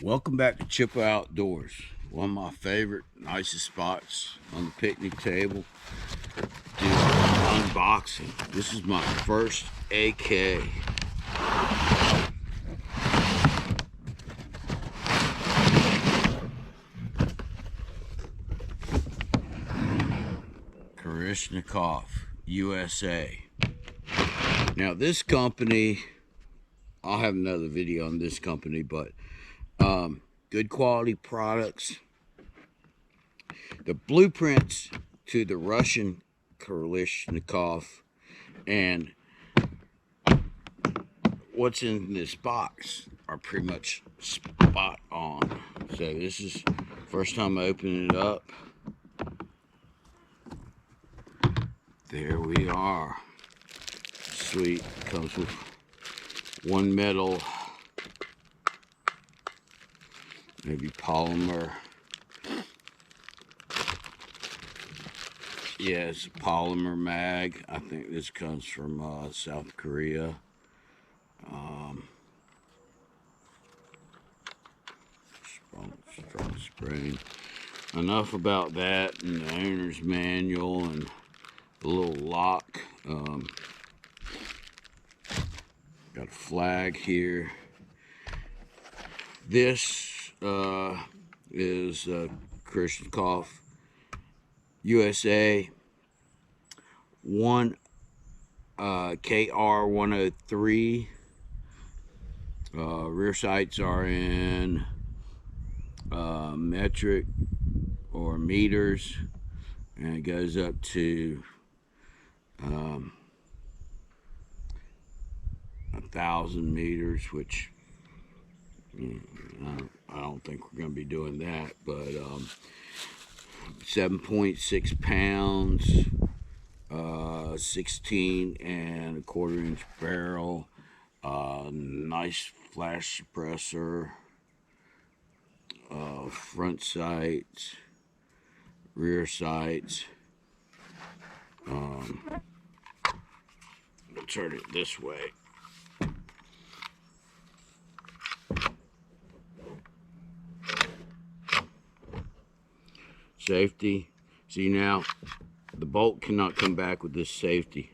Welcome back to Chippewa Outdoors. One of my favorite, nicest spots on the picnic table. Do an unboxing. This is my first AK. Kalashnikov, USA. Now this company, I'll have another video on this company, but good quality products. The blueprints to the Russian Kalashnikov and what's in this box are pretty much spot on. So this is first time I open it up. There we are. Sweet. Comes with one metal, maybe polymer. Yeah, it's a polymer mag. I think this comes from South Korea. Strong spring. Enough about that and the owner's manual and the little lock. Got a flag here. This is Kalashnikov USA 1 KR 103. Rear sights are in metric or meters, and it goes up to 1,000 meters, which I don't think we're going to be doing that, but 7.6 pounds, 16 and a quarter inch barrel, nice flash suppressor, front sights, rear sights. I'll turn it this way. Safety. See, now the bolt cannot come back with this safety.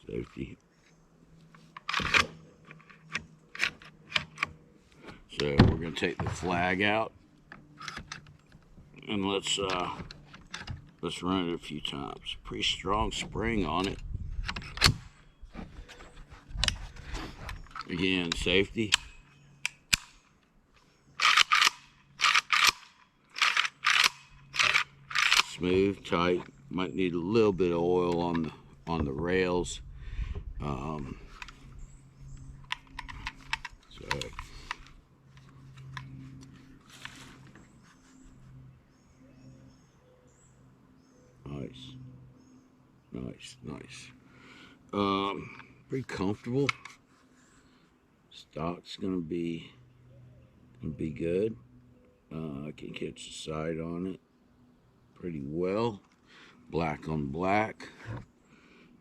So we're going to take the flag out and let's run it a few times. Pretty strong spring on it. Again, safety. Smooth, tight. Might need a little bit of oil on the rails. Nice. Pretty comfortable. Stock's gonna be good. I can catch the side on it pretty well. Black on black.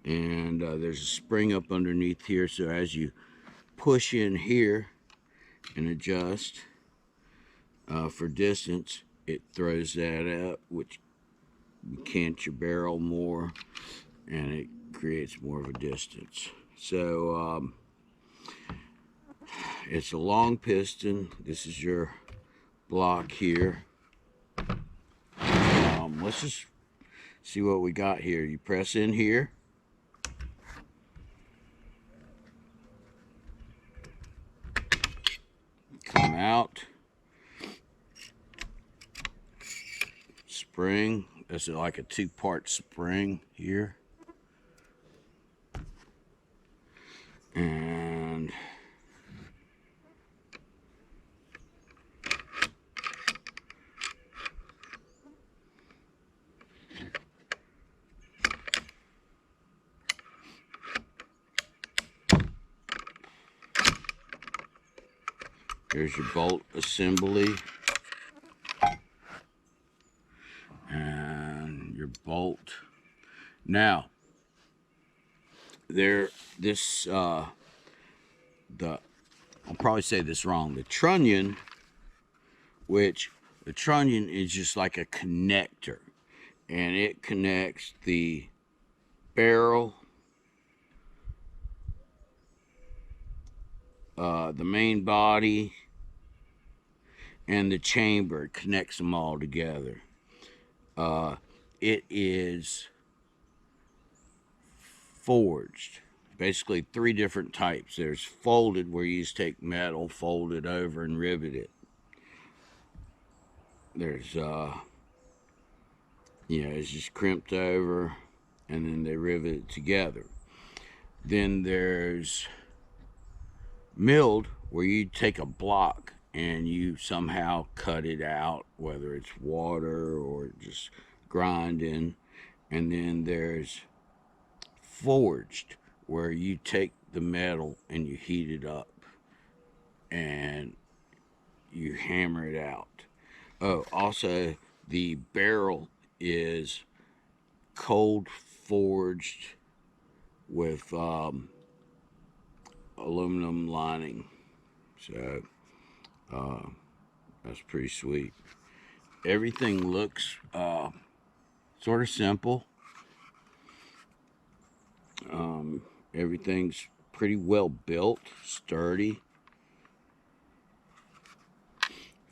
And there's a spring up underneath here, so as you push in here and adjust for distance, it throws that up, which cants your barrel more, and it creates more of a distance. So it's a long piston. This is your block here. Let's just see what we got here. You press in here. Come out. Spring. This is like a two-part spring here. And here's your bolt assembly. And your bolt. Now, I'll probably say this wrong. The trunnion, which the trunnion is just like a connector, and it connects the barrel, the main body, and the chamber. It connects them all together. It is forged. Basically 3 different types. There's folded, where you just take metal, fold it over, and rivet it. There's it's just crimped over, and then they rivet it together. Then there's milled, where you take a block and you somehow cut it out, whether it's water or just grinding. And then there's forged, where you take the metal and you heat it up and you hammer it out. Oh, also the barrel is cold forged with aluminum lining. So that's pretty sweet. Everything looks sort of simple. Everything's pretty well built, sturdy.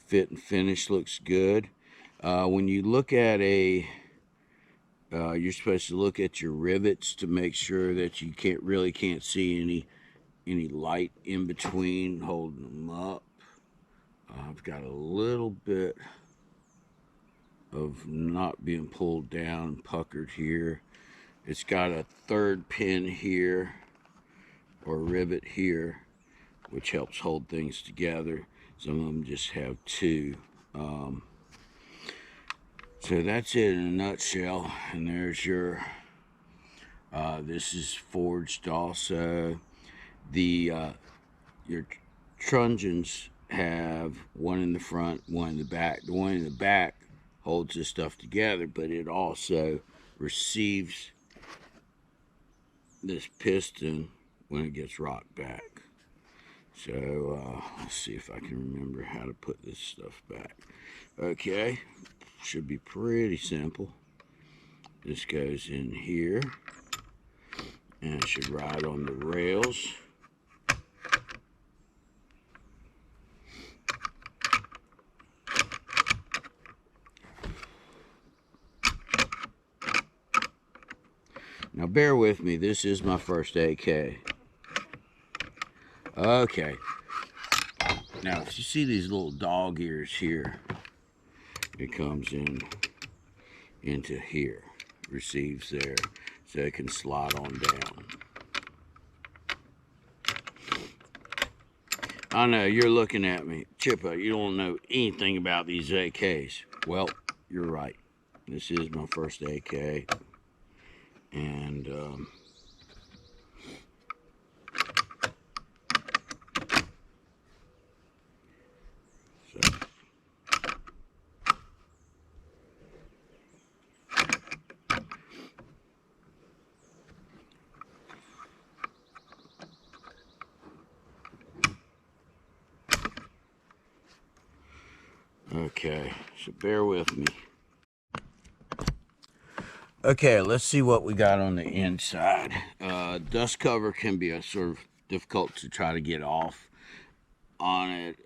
Fit and finish looks good. When you look at you're supposed to look at your rivets to make sure that you can't see any light in between holding them up. I've got a little bit of not being pulled down, puckered here. It's got a 3rd pin here, or rivet here, which helps hold things together. Some of them just have 2. So that's it in a nutshell. And there's your, this is forged also. Your trunnions have one in the front, one in the back. The one in the back holds this stuff together, but it also receives this piston when it gets rocked back. So let's see if I can remember how to put this stuff back. Okay, should be pretty simple. This goes in here, and it should ride on the rails. Now bear with me, this is my first AK. Okay. Now if you see these little dog ears here, it comes into here, receives there, so it can slide on down. I know you're looking at me, Chippa, you don't know anything about these AKs. Well, you're right. This is my first AK. And okay, so bear with me. Okay, let's see what we got on the inside. Dust cover can be a sort of difficult to try to get off on it.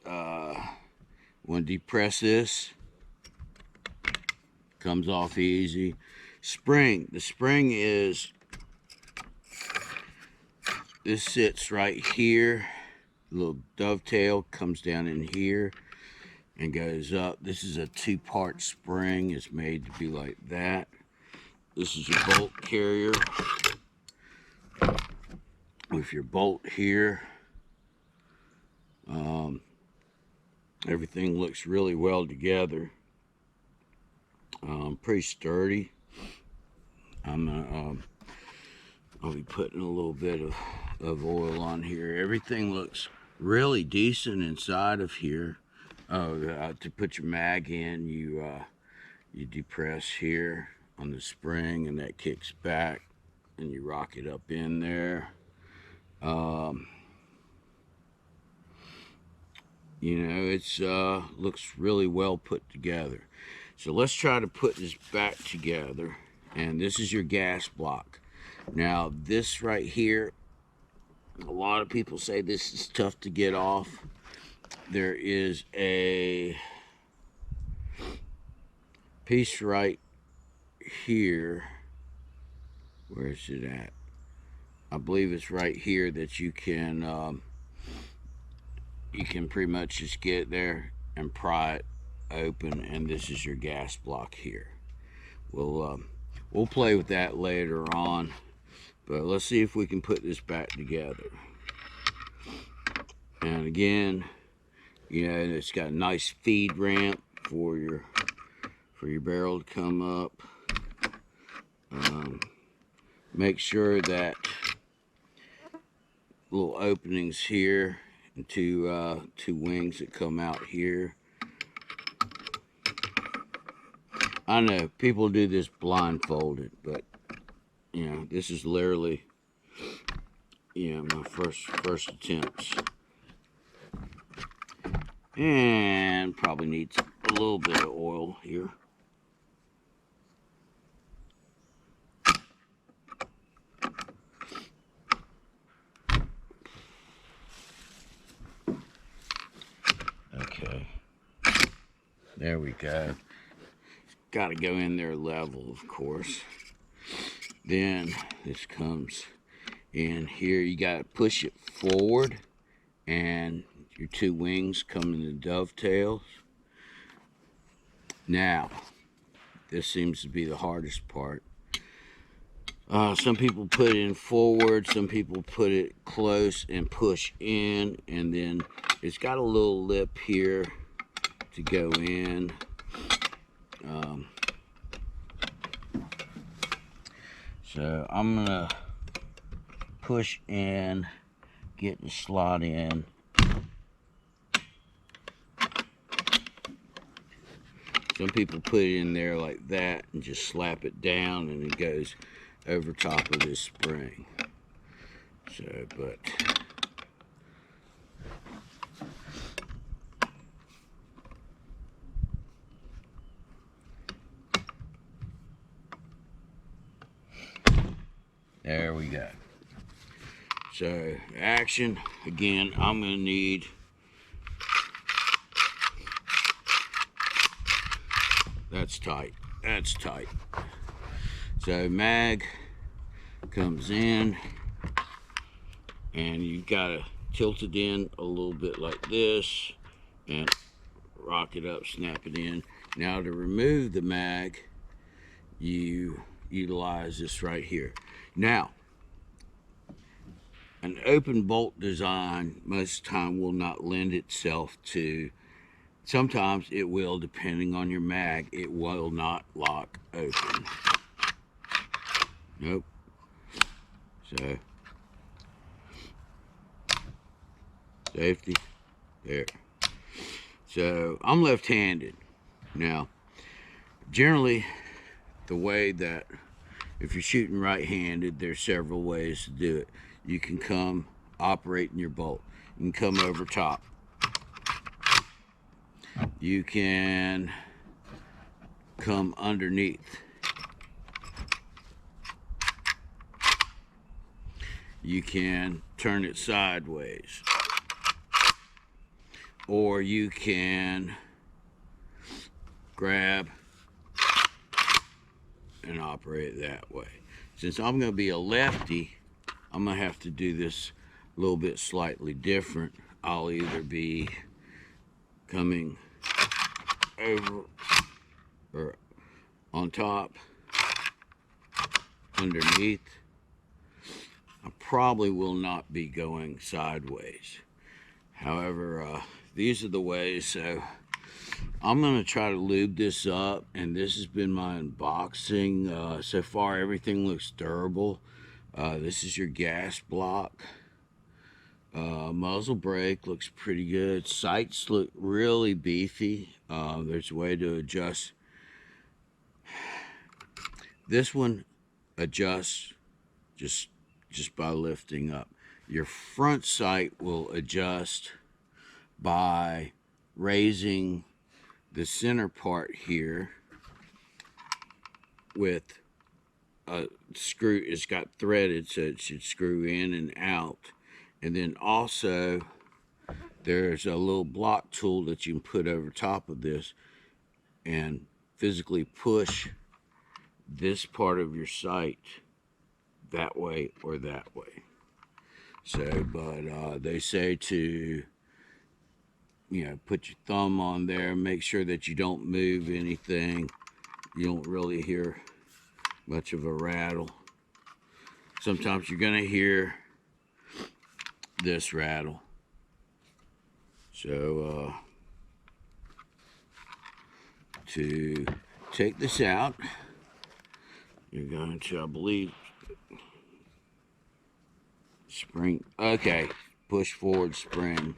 When depress this, comes off easy. Spring, the spring is, this sits right here. A little dovetail comes down in here and goes up. This is a 2-part spring. It's made to be like that. This is your bolt carrier with your bolt here. Everything looks really well together. Pretty sturdy. I'll be putting a little bit of oil on here. Everything looks really decent inside of here. To put your mag in, you depress here on the spring, and that kicks back, and you rock it up in there. You know, it's looks really well put together. So let's try to put this back together. And this is your gas block. Now this right here, a lot of people say this is tough to get off. There is a piece right here. Where is it at? I believe it's right here that you can pretty much just get there and pry it open, and this is your gas block here. We'll play with that later on, but let's see if we can put this back together. And again, you know, it's got a nice feed ramp for your barrel to come up. Make sure that little openings here and two wings that come out here. I know people do this blindfolded, but you know, this is literally, you know, my first attempts. And probably needs a little bit of oil here. Okay, there we go. Got to go in there level, of course. Then this comes in here. You got to push it forward, and your two wings come in the dovetails. Now, this seems to be the hardest part. Some people put it in forward, some people put it close and push in, and then it's got a little lip here to go in. So I'm gonna push in, get the slot in. Some people put it in there like that and just slap it down, and it goes over top of this spring. So, but there we go. So, action again. I'm gonna need that's tight. That's tight. So mag comes in, and you gotta tilt it in a little bit like this, and rock it up, snap it in. Now to remove the mag, you utilize this right here. Now, an open bolt design most of the time will not lend itself to, sometimes it will, depending on your mag, it will not lock open. Nope. So, safety, there. So, I'm left-handed. Now, generally, the way that, if you're shooting right-handed, there's several ways to do it. You can come operating your bolt. You can come over top. You can come underneath. You can turn it sideways. Or you can grab and operate it that way. Since I'm going to be a lefty, I'm going to have to do this a little bit slightly different. I'll either be coming over or on top, underneath. I probably will not be going sideways. However, these are the ways. So I'm going to try to lube this up, and this has been my unboxing. So far, everything looks durable. This is your gas block. Muzzle brake looks pretty good. Sights look really beefy. There's a way to adjust. This one adjusts just by lifting up. Your front sight will adjust by raising the center part here with a screw. It's got threaded, so it should screw in and out. And then also there's a little block tool that you can put over top of this and physically push this part of your sight that way or that way. So, but they say to, put your thumb on there, make sure that you don't move anything. You don't really hear much of a rattle. Sometimes you're going to hear this rattle. So, to take this out, you're going to, I believe, spring. Okay, push forward, spring.